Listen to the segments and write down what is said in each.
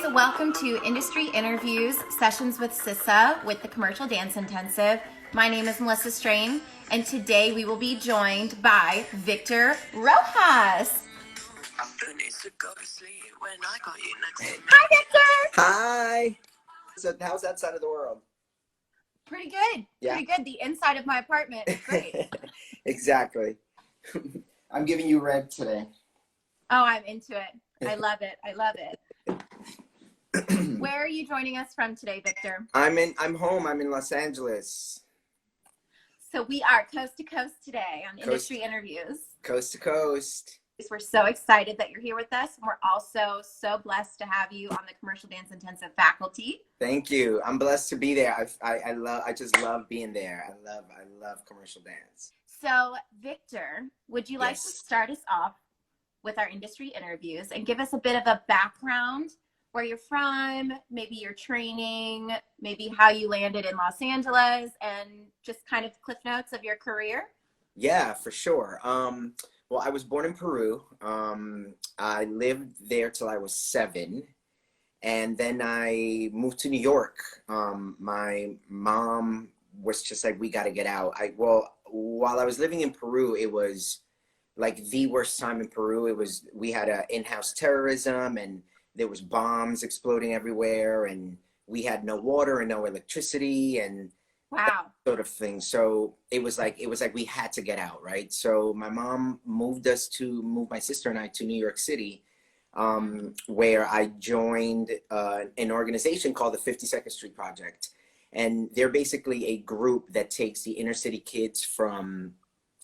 So welcome to Industry Interviews, Sessions with CISA with the Commercial Dance Intensive. My name is Melissa Strain, and today we will be joined by Victor Rojas. Hi, Victor! Hi! So how's that side of the world? Pretty good. Yeah. Pretty good. The inside of my apartment is great. Exactly. I'm giving you red today. Oh, I'm into it. I love it. I love it. Where are you joining us from today, Victor? I'm home. I'm in Los Angeles. So we are coast to coast today on Industry Interviews. Coast to coast. We're so excited that you're here with us. And we're also so blessed to have you on the Commercial Dance Intensive faculty. Thank you. I'm blessed to be there. I just love being there. I love commercial dance. So Victor, would you like to start us off with our industry interviews and give us a bit of a background, where you're from, maybe your training, maybe how you landed in Los Angeles, and just kind of cliff notes of your career? Yeah, for sure. Well, I was born in Peru. I lived there till I was 7. And then I moved to New York. My mom was just like, we got to get out. While I was living in Peru, it was like the worst time in Peru. We had in-house terrorism, and there was bombs exploding everywhere, and we had no water and no electricity and wow, sort of thing. So it was like we had to get out, right? So my mom moved my sister and I to New York City, where I joined an organization called the 52nd Street Project. And they're basically a group that takes the inner city kids from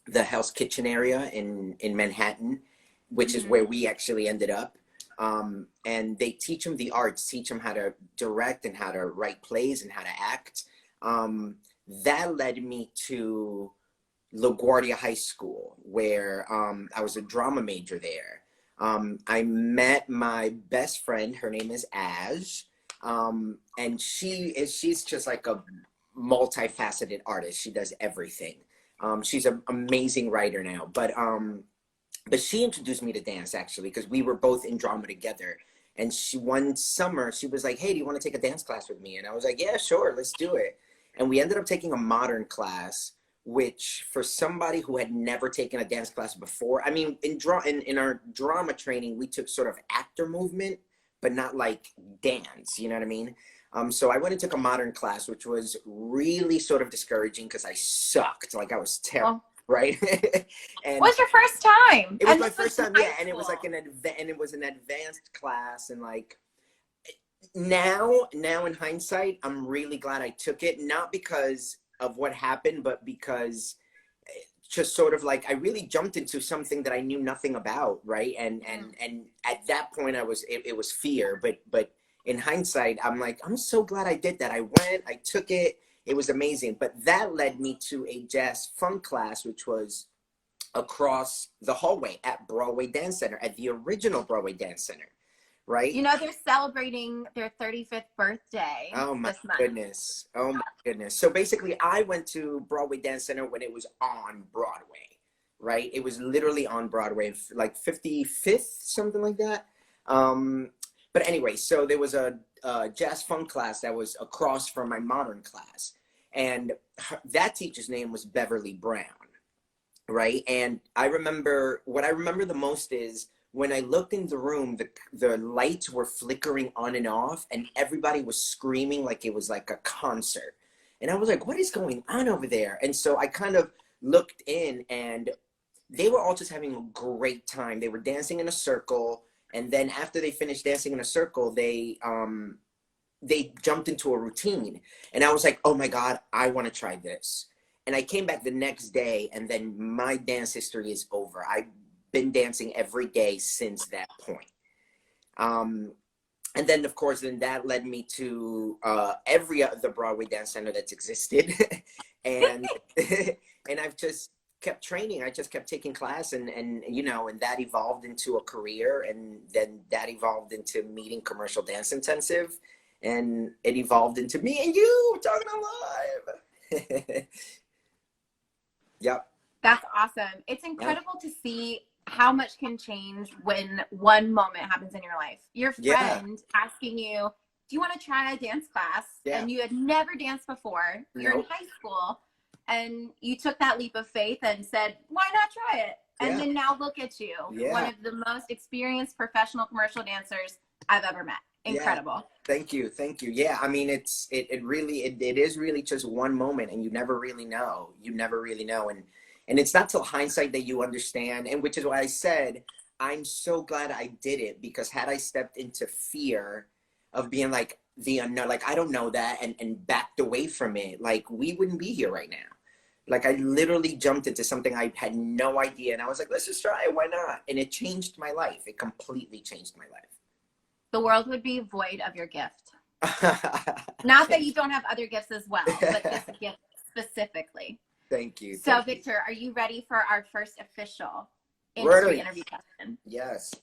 the Hell's Kitchen area in Manhattan, which is where we actually ended up. And they teach them the arts, teach them how to direct and how to write plays and how to act. That led me to LaGuardia High School, where I was a drama major there. I met my best friend. Her name is Aj, and she's just like a multifaceted artist. She does everything. She's an amazing writer now, but she introduced me to dance, actually, because we were both in drama together. And one summer, she was like, hey, do you want to take a dance class with me? And I was like, yeah, sure, let's do it. And we ended up taking a modern class, which for somebody who had never taken a dance class before, I mean, in our drama training, we took sort of actor movement, but not like dance, you know what I mean? So I went and took a modern class, which was really sort of discouraging because I sucked. Like, I was terrible. Oh. Right. And what's your first time? It was my first time, yeah, and it was like an advanced class, and like now in hindsight, I'm really glad I took it, not because of what happened, but because just sort of like I really jumped into something that I knew nothing about, right? And at that point, it was fear, but in hindsight, I'm like, I'm so glad I did that. I went, I took it. It was amazing. But that led me to a jazz funk class, which was across the hallway at Broadway Dance Center, at the original Broadway Dance Center, right? You know, they're celebrating their 35th birthday this month. Goodness. Oh, my goodness. So basically, I went to Broadway Dance Center when it was on Broadway, right? It was literally on Broadway, like 55th, something like that. But anyway, so there was a jazz funk class that was across from my modern class. And that teacher's name was Beverly Brown, right? And what I remember the most is when I looked in the room, the lights were flickering on and off, and everybody was screaming like it was like a concert. And I was like, what is going on over there? And so I kind of looked in, and they were all just having a great time. They were dancing in a circle. And then after they finished dancing in a circle, they jumped into a routine. And I was like, oh my God, I want to try this. And I came back the next day, and then my dance history is over. I've been dancing every day since that point. And then, of course, that led me to every other Broadway dance center that's existed. and and I've just kept training. I just kept taking class, and that evolved into a career, and then that evolved into meeting Commercial Dance Intensive, and it evolved into me and you talking alive. Yep. That's awesome. It's incredible to see how much can change when one moment happens in your life. Your Yeah. friend asking you, do you want to try a dance class? Yeah. And you had never danced before. You're in Nope. high school and you took that leap of faith and said, why not try it? And Yeah. then now look at you, Yeah. one of the most experienced professional commercial dancers I've ever met. Incredible. Yeah. Thank you. Thank you. Yeah. I mean, it is really just one moment, and you never really know. You never really know. And it's not till hindsight that you understand. And which is why I said, I'm so glad I did it, because had I stepped into fear of being like the unknown, like, I don't know that, and backed away from it, like, we wouldn't be here right now. Like, I literally jumped into something I had no idea. And I was like, let's just try it. Why not? And it changed my life. It completely changed my life. The world would be void of your gift. Not that you don't have other gifts as well, but this gift specifically. Thank you. So, Thank Victor, are you ready for our first official you. industry interview question? Yes.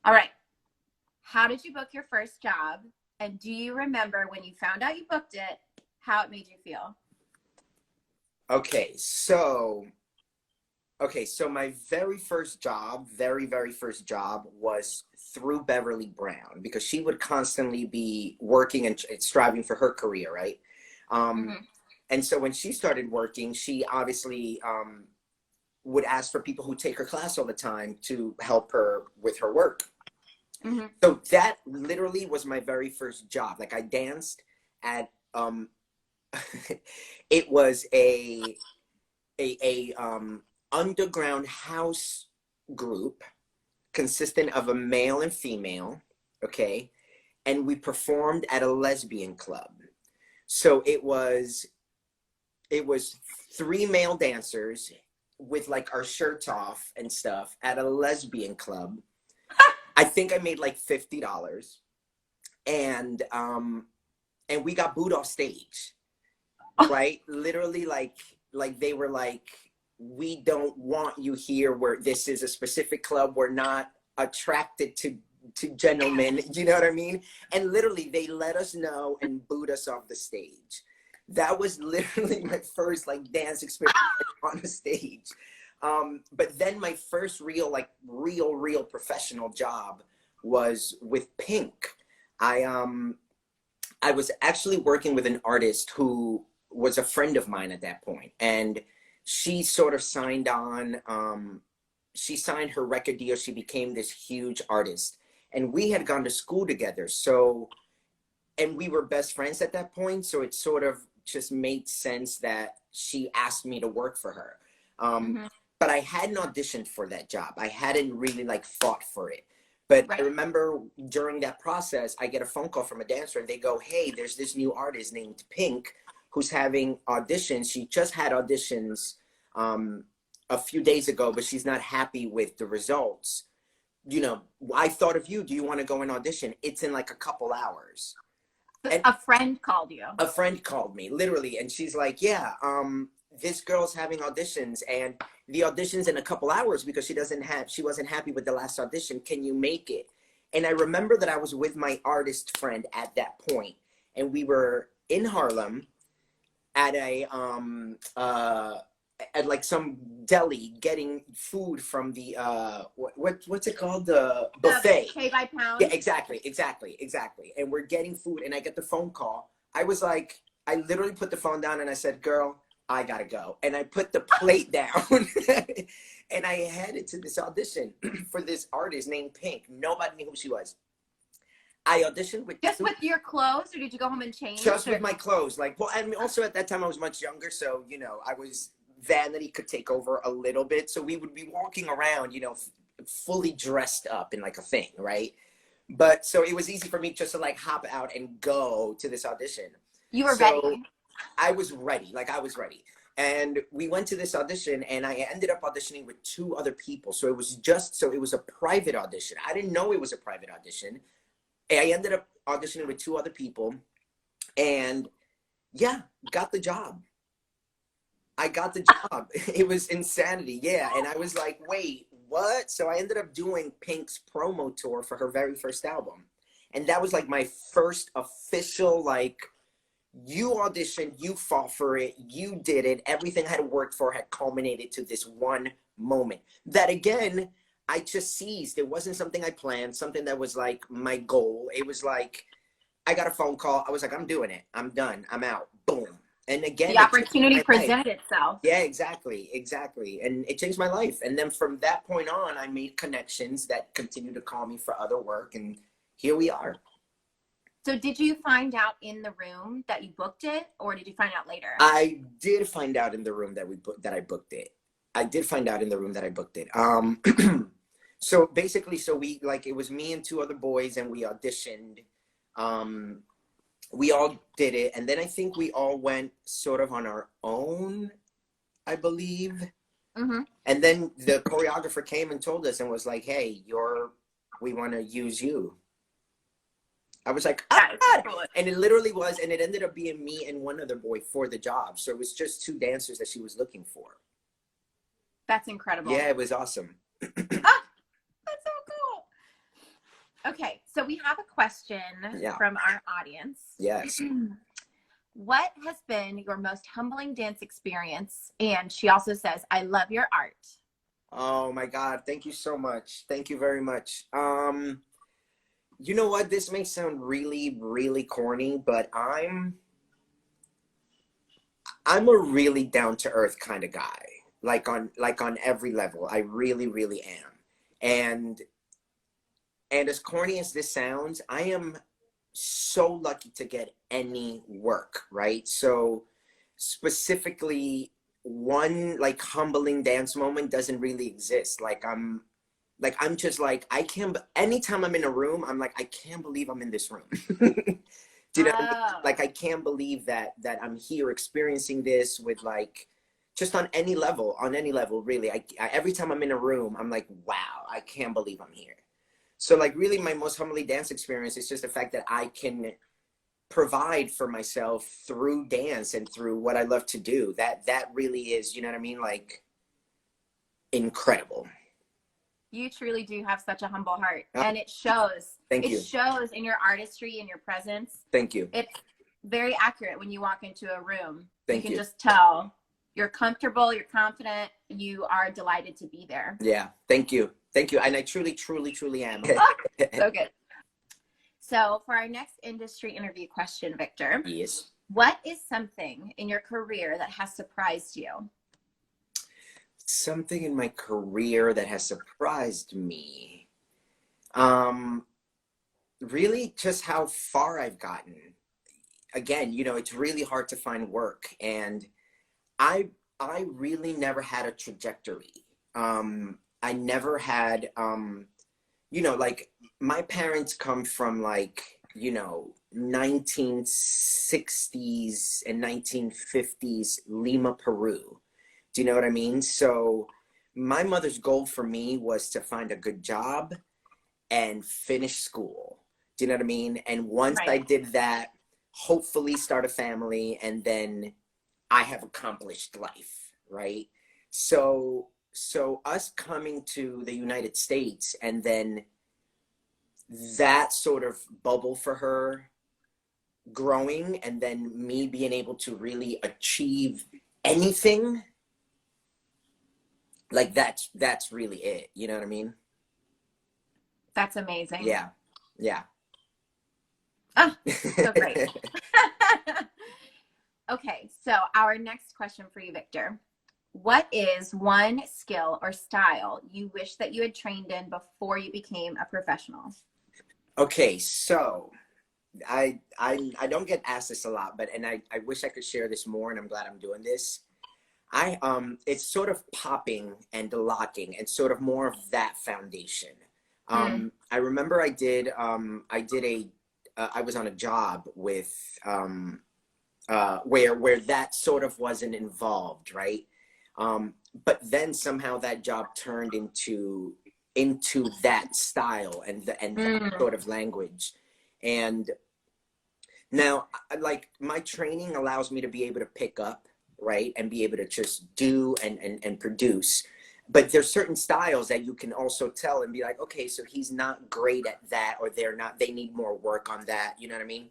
All right. How did you book your first job? And do you remember when you found out you booked it, how it made you feel? Okay, so my very first job, very first job, was through Beverly Brown, because she would constantly be working and striving for her career, right? And so when she started working, she obviously would ask for people who take her class all the time to help her with her work. So that literally was my very first job. Like, I danced at it was a underground house group consisting of a male and female, okay? And we performed at a lesbian club. So it was 3 male dancers with like our shirts off and stuff at a lesbian club. I think I made like $50. And we got booed off stage. Right? Literally, like they were like, we don't want you here. Where this is a specific club. We're not attracted to gentlemen. You know what I mean? And literally, they let us know and booed us off the stage. That was literally my first like dance experience on the stage. But then my first real professional job was with Pink. I was actually working with an artist who was a friend of mine at that point, and she sort of signed on. She signed her record deal. She became this huge artist, and we had gone to school together. So, and we were best friends at that point. So it sort of just made sense that she asked me to work for her. But I hadn't auditioned for that job. I hadn't really like fought for it. But I remember during that process, I get a phone call from a dancer, and they go, hey, there's this new artist named Pink who's having auditions. She just had auditions a few days ago, but she's not happy with the results. You know, I thought of you. Do you want to go and audition? It's in like a couple hours. And a friend called you. A friend called me, literally. And she's like, yeah, this girl's having auditions, and the audition's in a couple hours because she wasn't happy with the last audition. Can you make it? And I remember that I was with my artist friend at that point, and we were in Harlem at at like some deli getting food from the what's it called, the buffet. Pay by pound. Yeah, exactly. And we're getting food, and I get the phone call. I was like, I literally put the phone down and I said, girl, I gotta go. And I put the plate down and I headed to this audition for this artist named Pink. Nobody knew who she was. I auditioned with with your clothes, or did you go home and change? Just with my clothes. Like, well, I mean, also at that time I was much younger, so you know, vanity could take over a little bit. So we would be walking around, you know, fully dressed up in like a thing, right? But so it was easy for me just to like hop out and go to this audition. You were ready. I was ready. Like, I was ready. And we went to this audition, and I ended up auditioning with 2 other people. So it was a private audition. I didn't know it was a private audition. I ended up auditioning with 2 other people, and yeah, got the job. I got the job. It was insanity. Yeah. And I was like, wait, what? So I ended up doing Pink's promo tour for her very first album. And that was like my first official, like, you auditioned, you fought for it, you did it. Everything I had worked for had culminated to this one moment that, again, I just seized. It wasn't something I planned, something that was like my goal. It was like, I got a phone call. I was like, I'm doing it. I'm done. I'm out. Boom. And again, The opportunity presented itself. Yeah, exactly. And it changed my life. And then from that point on, I made connections that continue to call me for other work. And here we are. So did you find out in the room that you booked it, or did you find out later? I did find out in the room that I booked it. I did find out in the room that I booked it. So basically, we, like, it was me and two other boys, and we auditioned. We all did it, and then I think we all went sort of on our own, I believe. Mm-hmm. And then the choreographer came and told us and was like, "Hey, we want to use you." I was like, cool. And it literally was, and it ended up being me and one other boy for the job. So it was just two dancers that she was looking for. That's incredible. Yeah, it was awesome. That's so cool. Okay, so we have a question from our audience. Yes. What has been your most humbling dance experience? And she also says, I love your art. Oh my God, thank you so much. Thank you very much. You know what? This may sound really, really corny, but I'm a really down-to-earth kind of guy. Like on every level. I really, really am. And as corny as this sounds, I am so lucky to get any work, right? So specifically, one like humbling dance moment doesn't really exist. I'm just like, I can't, anytime I'm in a room, I'm like, I can't believe I'm in this room. Do you know what I mean? Like, I can't believe that I'm here experiencing this with, like, just on any level, really. I every time I'm in a room, I'm like, wow, I can't believe I'm here. So, like, really my most humbling dance experience is just the fact that I can provide for myself through dance and through what I love to do. That really is, you know what I mean? Like, incredible. You truly do have such a humble heart, and it shows. Thank you. It shows in your artistry and your presence. Thank you. It's very accurate when you walk into a room. Thank you. You can just tell you're comfortable, you're confident, you are delighted to be there. Yeah, thank you. Thank you. And I truly, truly, truly am. So good. So for our next industry interview question, Victor. Yes. What is something in your career that has surprised you? Something in my career that has surprised me. Really just how far I've gotten. Again, you know, it's really hard to find work, and I really never had a trajectory. I never had, you know, like, my parents come from, like, you know, 1960s and 1950s Lima, Peru. Do you know what I mean? So my mother's goal for me was to find a good job and finish school. Do you know what I mean? And once I did that, hopefully start a family, and then I have accomplished life, right? So us coming to the United States, and then that sort of bubble for her growing, and then me being able to really achieve anything, like, that's really it. You know what I mean? That's amazing. Yeah. Oh, so great. Okay, so our next question for you, Victor. What is one skill or style you wish that you had trained in before you became a professional? Okay, so I don't get asked this a lot, but I wish I could share this more, and I'm glad I'm doing this. It's sort of popping and locking, and sort of more of that foundation. I remember I was on a job with where that sort of wasn't involved, right? But then somehow that job turned into that style and that sort of language. And now, like, my training allows me to be able to pick up, right, and be able to just do and produce. But there's certain styles that you can also tell and be like, okay, so he's not great at that, or they need more work on that. You know what I mean?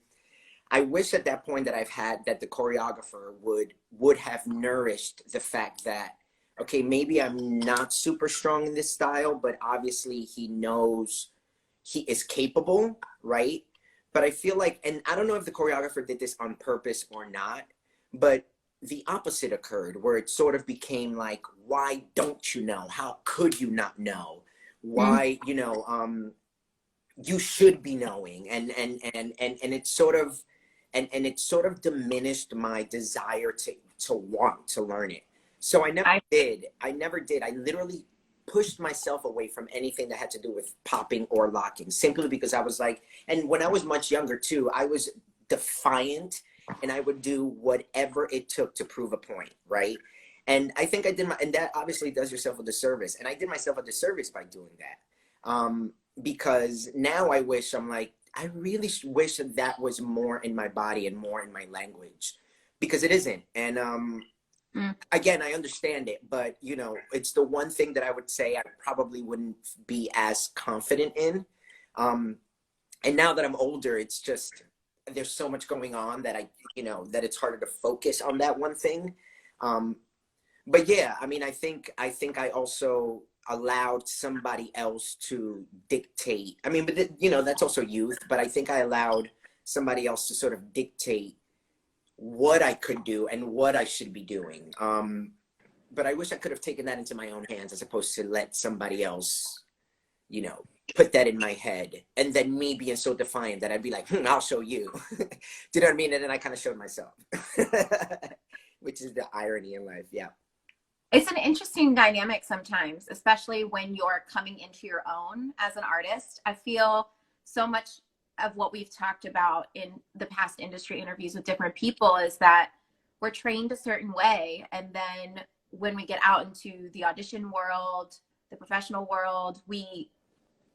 I wish at that point that the choreographer would have nourished the fact that, okay, maybe I'm not super strong in this style, but obviously he knows he is capable, right? But I feel like, and I don't know if the choreographer did this on purpose or not, but the opposite occurred where it sort of became like, why don't you know? How could you not know? Why, you know, you should be knowing. And it sort of, and it sort of diminished my desire to want to learn it. So I never did. I literally pushed myself away from anything that had to do with popping or locking, simply because I was like, and when I was much younger too, I was defiant and I would do whatever it took to prove a point, right? And I think I did and that obviously does yourself a disservice. And I did myself a disservice by doing that. Because now I wish, I'm like, I really wish that was more in my body and more in my language, because it isn't. And, again, I understand it, but you know, it's the one thing that I would say I probably wouldn't be as confident in. And now that I'm older, it's just, there's so much going on that you know, that it's harder to focus on that one thing. But yeah, I mean, I think I also allowed somebody else to dictate. I mean, but you know, that's also youth, but I think I allowed somebody else to sort of dictate what I could do and what I should be doing. But I wish I could have taken that into my own hands as opposed to let somebody else, you know, put that in my head. And then me being so defiant that I'd be like, I'll show you. Do you know what I mean? And then I kind of showed myself, which is the irony in life. Yeah. It's an interesting dynamic sometimes, especially when you're coming into your own as an artist. I feel so much of what we've talked about in the past industry interviews with different people is that we're trained a certain way. And then when we get out into the audition world, the professional world, we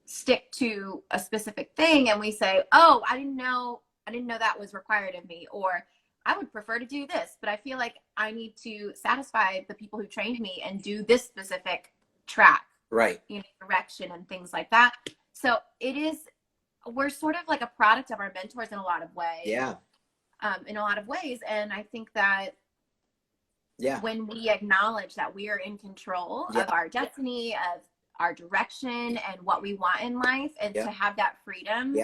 stick to a specific thing and we say, oh, I didn't know that was required of me, or I would prefer to do this, but I feel like I need to satisfy the people who trained me and do this specific track, right? You know, direction and things like that. So we're sort of like a product of our mentors in a lot of ways. Yeah. In a lot of ways. And I think that when we acknowledge that we are in control of our destiny, of our direction and what we want in life, and to have that freedom,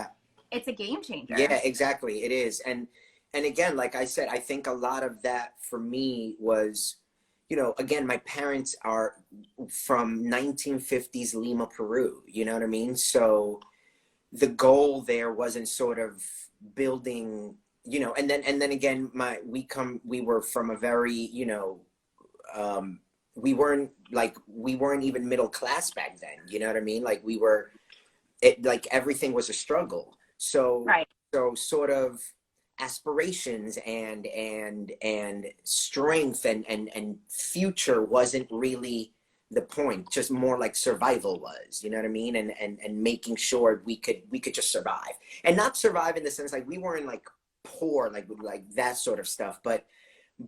it's a game changer. Yeah, exactly. It is. And again, like I said, I think a lot of that for me was, you know, again, my parents are from 1950s Lima, Peru. You know what I mean? So the goal there wasn't sort of building, you know, and then again, we were from a very, you know, we weren't even middle class back then. You know what I mean? Like like everything was a struggle. So, so sort of aspirations and strength and future wasn't really the point, just more like survival was, you know what I mean? And making sure we could just survive, and not survive in the sense like we weren't like poor, like that sort of stuff, but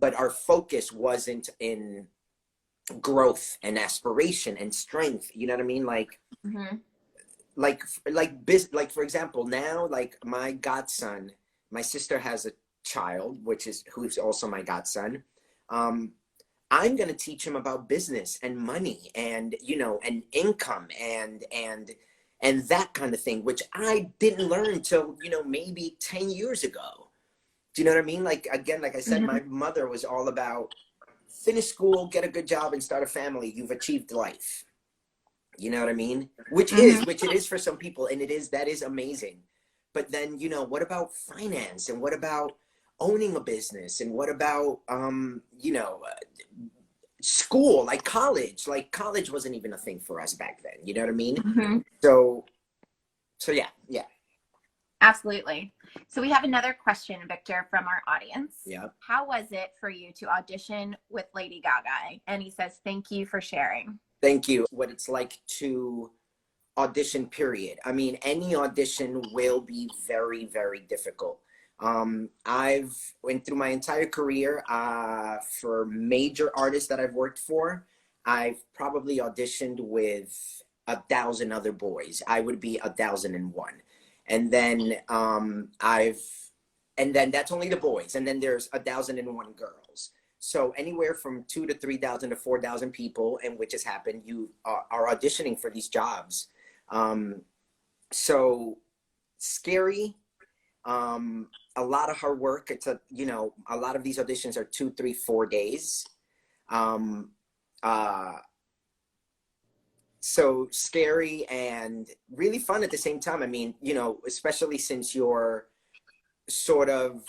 our focus wasn't in growth and aspiration and strength, you know what I mean? Like, like for example, now, like my godson, my sister has a child, who's also my godson. I'm going to teach him about business and money and, you know, and income and that kind of thing, which I didn't learn till, you know, maybe 10 years ago. Do you know what I mean? Like, again, like I said, my mother was all about finish school, get a good job and start a family. You've achieved life. You know what I mean? Which it is for some people. And that is amazing. But then, you know, what about finance, and what about owning a business, and what about, you know, school, like college wasn't even a thing for us back then. You know what I mean? So yeah. Absolutely. So we have another question, Victor, from our audience. Yeah. How was it for you to audition with Lady Gaga? And he says, thank you for sharing. Thank you. What it's like to audition, period. I mean, any audition will be very, very difficult. I've went through my entire career, for major artists that I've worked for, I've probably auditioned with 1,000 other boys. I would be 1,001. And then, and then that's only the boys. And then there's 1,001 girls. So anywhere from 2 to 3,000 to 4,000 people, and which has happened, you are auditioning for these jobs. So scary, a lot of hard work. It's a lot of these auditions are 2, 3, 4 days. Um, so scary and really fun at the same time. I mean, especially since you're sort of,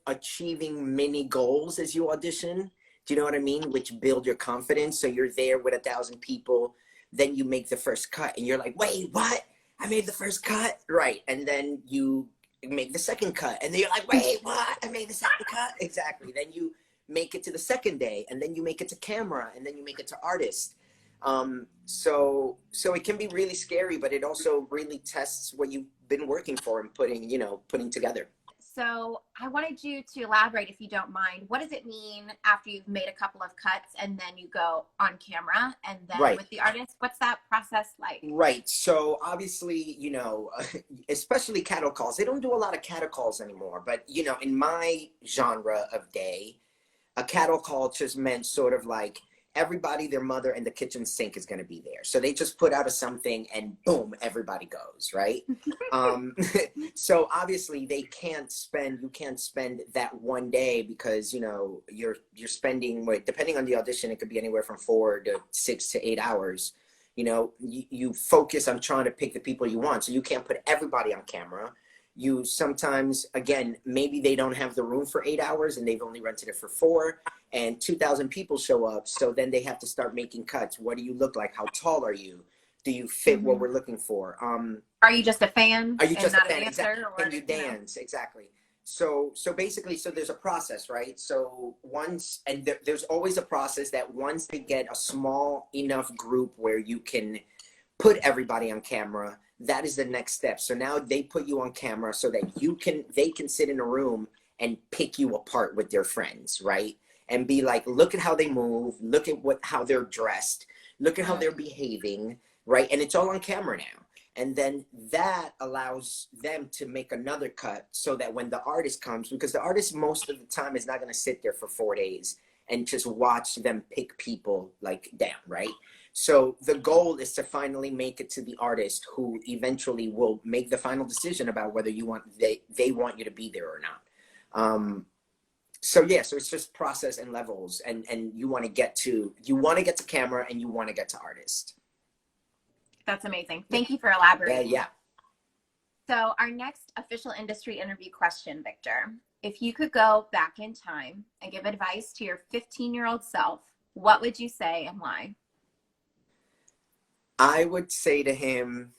achieving mini goals as you audition. Do you know what I mean? Which build your confidence. So you're there with 1,000 people, then you make the first cut and you're like, wait, what? I made the first cut, right? And then you make the second cut and then you're like, wait, what? I made the second cut. Exactly. Then you make it to the second day, and then you make it to camera, and then you make it to artist. So it can be really scary, but it also really tests what you've been working for and putting together. So I wanted you to elaborate, if you don't mind. What does it mean after you've made a couple of cuts and then you go on camera and then with the artist? What's that process like? Right. So obviously, especially cattle calls. They don't do a lot of cattle calls anymore. But, in my genre of day, a cattle call just meant sort of like everybody, their mother, and the kitchen sink is going to be there. So they just put out something and boom, everybody goes, right? So obviously you can't spend that one day because, you're spending, depending on the audition, it could be anywhere from 4 to 6 to 8 hours. You focus on trying to pick the people you want. So you can't put everybody on camera. You sometimes, again, maybe they don't have the room for 8 hours and they've only rented it for 4, and 2,000 people show up. So then they have to start making cuts. What do you look like? How tall are you? Do you fit what we're looking for? Are you just a fan? Are you just a fan? Exactly. And you dance, exactly. So basically, there's a process, right? So there's always a process that once they get a small enough group where you can put everybody on camera, that is the next step. So now they put you on camera so that they can sit in a room and pick you apart with their friends, right? And be like, look at how they move, look at how they're dressed, look at how they're behaving, right? And it's all on camera now. And then that allows them to make another cut so that when the artist comes, because the artist most of the time is not going to sit there for 4 days and just watch them pick people down, right? So the goal is to finally make it to the artist, who eventually will make the final decision about whether they want you to be there or not. So it's just process and levels, and you want to get to camera and you want to get to artist. That's amazing. Thank you for elaborating. Yeah. So our next official industry interview question, Victor, if you could go back in time and give advice to your 15-year-old self, what would you say and why? I would say to him,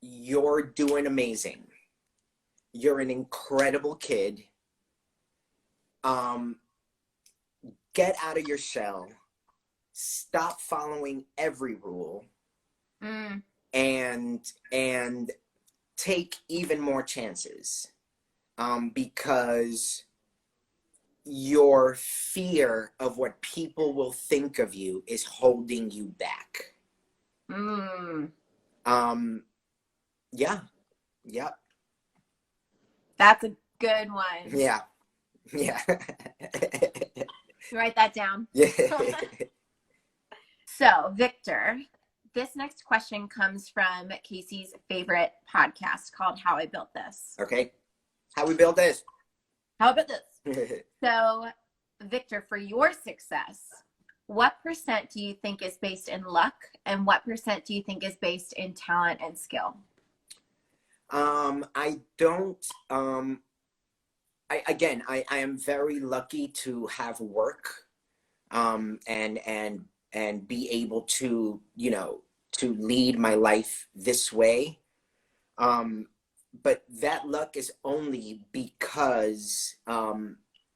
you're doing amazing. You're an incredible kid. Get out of your shell. Stop following every rule. And take even more chances. Because your fear of what people will think of you is holding you back. Yeah. That's a good one. Yeah. Write that down. Yeah. So, Victor, this next question comes from Casey's favorite podcast called How I Built This. Okay. How we built this. How about this? So, Victor, for your success, what % do you think is based in luck, and what % do you think is based in talent and skill? I don't. I am very lucky to have work, and be able to to lead my life this way. But that luck is only because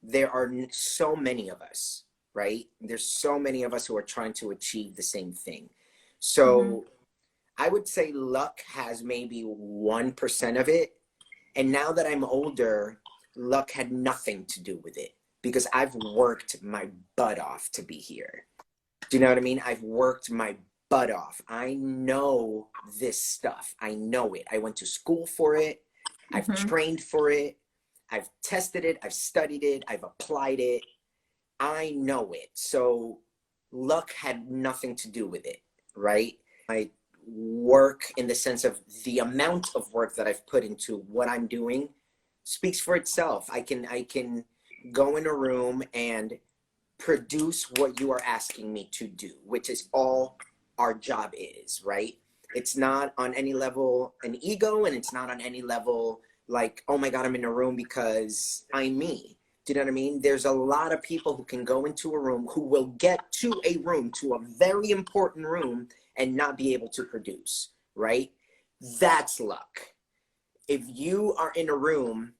there are so many of us. Right? There's so many of us who are trying to achieve the same thing. So I would say luck has maybe 1% of it. And now that I'm older, luck had nothing to do with it, because I've worked my butt off to be here. Do you know what I mean? I've worked my butt off. I know this stuff. I know it. I went to school for it. I've trained for it. I've tested it, I've studied it, I've applied it. I know it. So luck had nothing to do with it, right? I work in the sense of the amount of work that I've put into what I'm doing speaks for itself. I can go in a room and produce what you are asking me to do, which is all our job is, right? It's not on any level an ego, and it's not on any level like, oh my God, I'm in a room because I'm me. Do you know what I mean? There's a lot of people who can go into a room, who will get to a room, to a very important room, and not be able to produce, right? That's luck. If you are in a room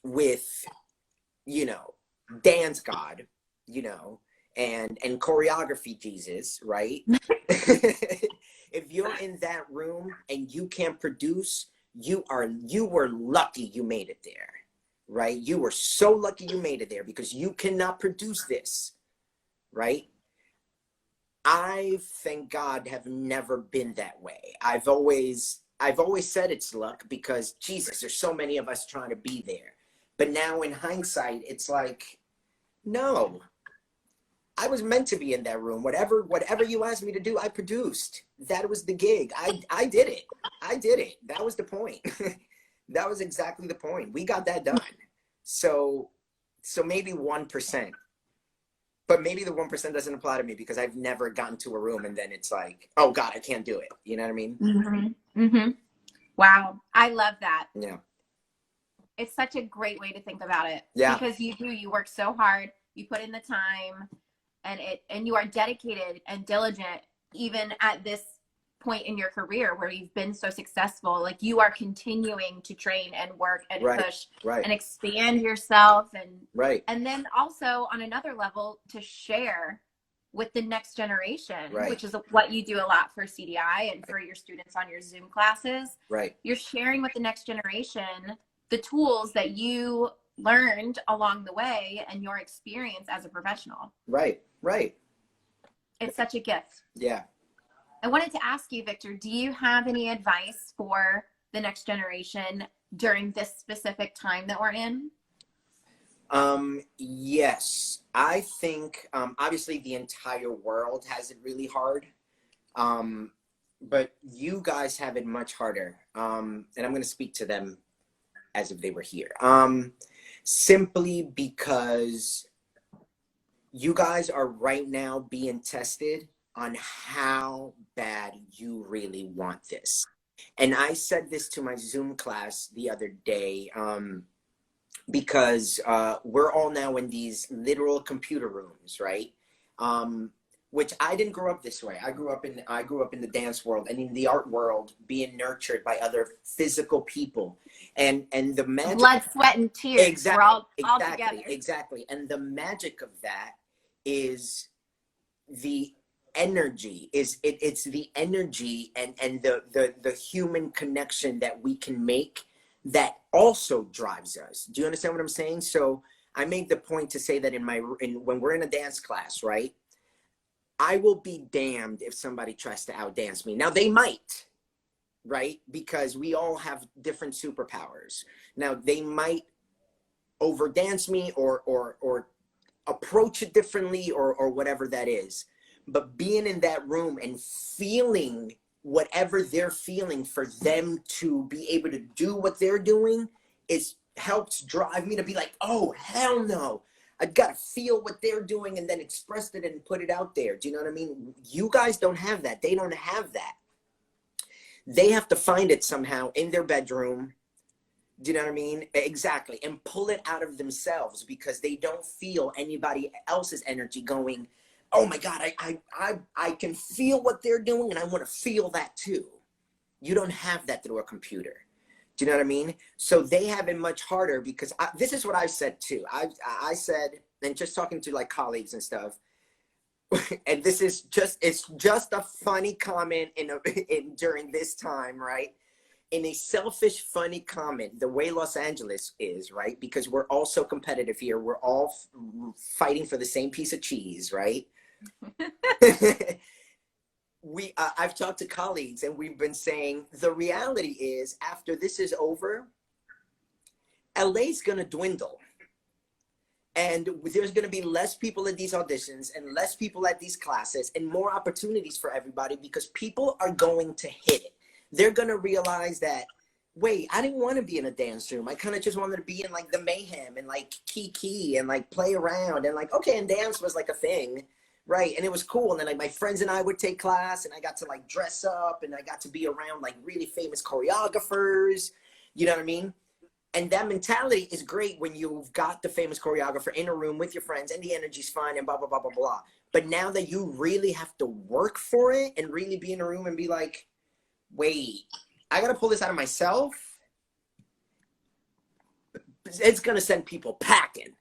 with, you know, dance God, you know, and choreography Jesus, right? If you're in that room and you can't produce, you were lucky you made it there, right? You were so lucky you made it there, because you cannot produce this, right? I, thank God, have never been that way. I've always said it's luck, because Jesus, there's so many of us trying to be there. But now in hindsight, it's like, no, I was meant to be in that room. Whatever you asked me to do, I produced. That was the gig. I did it. I did it. That was the point. That was exactly the point. We got that done. So maybe 1%. But maybe the 1% doesn't apply to me, because I've never gotten to a room and then it's like, oh God, I can't do it. You know what I mean? Mm-hmm. Mm-hmm. Wow. I love that. Yeah. It's such a great way to think about it. Yeah. Because you work so hard, you put in the time, and you are dedicated and diligent, even at this point in your career where you've been so successful. Like, you are continuing to train and work and push and expand yourself, and then also on another level to share with the next generation, which is what you do a lot for CDI and for your students on your Zoom classes. You're sharing with the next generation the tools that you learned along the way and your experience as a professional. Right. It's such a gift. Yeah. I wanted to ask you, Victor, do you have any advice for the next generation during this specific time that we're in? Yes. I think, obviously the entire world has it really hard. But you guys have it much harder. And I'm going to speak to them as if they were here. Simply because you guys are right now being tested on how bad you really want this. And I said this to my Zoom class the other day, because we're all now in these literal computer rooms, right? Which I didn't grow up this way. I grew up in the dance world and in the art world, being nurtured by other physical people, and the magic, blood, sweat, and tears. Exactly, we're all together. Exactly. And the magic of that is the energy. It's the energy and the human connection that we can make that also drives us. Do you understand what I'm saying? So I made the point to say that when we're in a dance class, right? I will be damned if somebody tries to outdance me. Now they might, right? Because we all have different superpowers. Now they might overdance me or approach it differently or whatever that is. But being in that room and feeling whatever they're feeling, for them to be able to do what they're doing, helps drive me to be like, oh, hell no. I've got to feel what they're doing and then express it and put it out there. Do you know what I mean? You guys don't have that. They don't have that. They have to find it somehow in their bedroom. Do you know what I mean? Exactly. And pull it out of themselves, because they don't feel anybody else's energy going, oh my God, I can feel what they're doing and I want to feel that too. You don't have that through a computer. Do you know what I mean? So they have it much harder, because this is what I've said too. I said, and just talking to like colleagues and stuff, and it's just a funny comment during this time, right? In a selfish, funny comment, the way Los Angeles is, right? Because we're all so competitive here. We're all fighting for the same piece of cheese, right? I've talked to colleagues and we've been saying the reality is, after this is over, LA's gonna dwindle. And there's going to be less people at these auditions and less people at these classes and more opportunities for everybody because people are going to hit it. They're going to realize that, wait, I didn't want to be in a dance room. I kind of just wanted to be in like the mayhem and like kiki and like play around and like, okay, and dance was like a thing, right? And it was cool. And then like my friends and I would take class and I got to like dress up and I got to be around like really famous choreographers. You know what I mean? And that mentality is great when you've got the famous choreographer in a room with your friends and the energy's fine and blah, blah, blah, blah, blah. But now that you really have to work for it and really be in a room and be like, wait, I got to pull this out of myself. It's going to send people packing.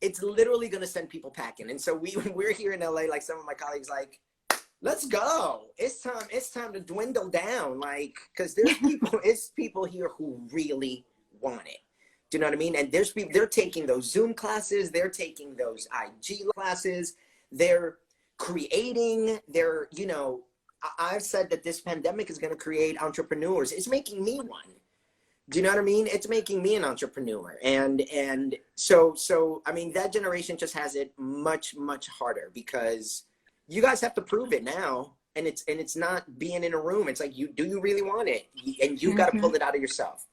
It's literally going to send people packing. And so we're here in LA, like some of my colleagues, like, let's go. It's time to dwindle down. Like, because it's people here who really want it. Do you know what I mean? And there's people, they're taking those Zoom classes, they're taking those IG classes, they're creating, you know, I've said that this pandemic is going to create entrepreneurs. It's making me one. Do you know what I mean? It's making me an entrepreneur. And so I mean, that generation just has it much, much harder because you guys have to prove it now. And it's not being in a room. It's like, do you really want it? And you've got to pull it out of yourself.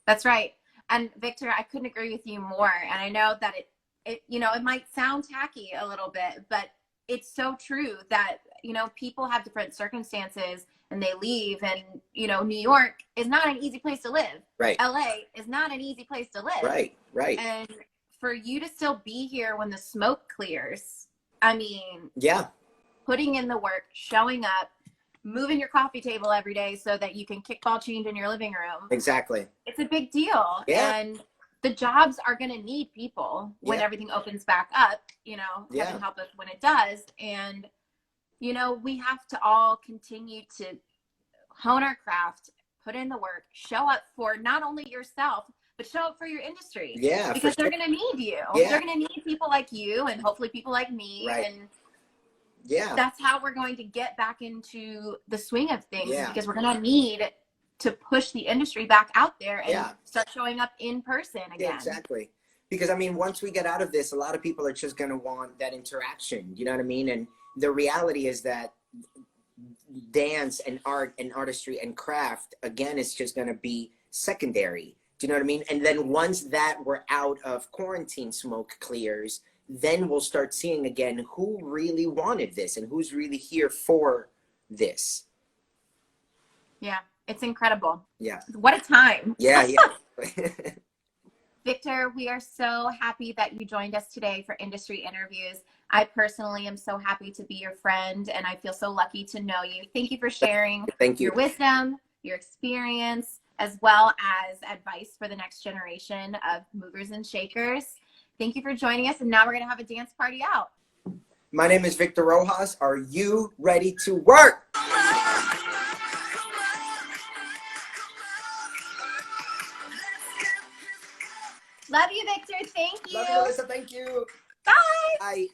That's right. And Victor, I couldn't agree with you more. And I know that it you know, it might sound tacky a little bit, but it's so true that, you know, people have different circumstances and they leave, and, you know, New York is not an easy place to live. Right. LA is not an easy place to live. Right. And for you to still be here when the smoke clears, I mean, yeah, putting in the work, showing up, moving your coffee table every day so that you can kickball change in your living room. Exactly. It's a big deal. Yeah. And the jobs are going to need people when everything opens back up, you know, heaven help us when it does. And, you know, we have to all continue to hone our craft, put in the work, show up for not only yourself, but show up for your industry. Yeah. Because they're going to need you. Yeah. They're going to need people like you and hopefully people like me. Right. And yeah, that's how we're going to get back into the swing of things, because we're going to need to push the industry back out there and start showing up in person again. Yeah, exactly. Because I mean, once we get out of this, a lot of people are just going to want that interaction. You know what I mean? And the reality is that dance and art and artistry and craft, again, is just going to be secondary. Do you know what I mean? And then once that we're out of quarantine smoke clears, then we'll start seeing again who really wanted this and who's really here for this. Yeah, it's incredible. Yeah. What a time. Yeah. Victor, we are so happy that you joined us today for industry interviews. I personally am so happy to be your friend, and I feel so lucky to know you. Thank you for sharing your wisdom, your experience, as well as advice for the next generation of movers and shakers. Thank you for joining us, and now we're going to have a dance party out. My name is Victor Rojas. Are you ready to work? Love you, Victor. Thank you. Love you, Alyssa. Thank you. Bye. Bye.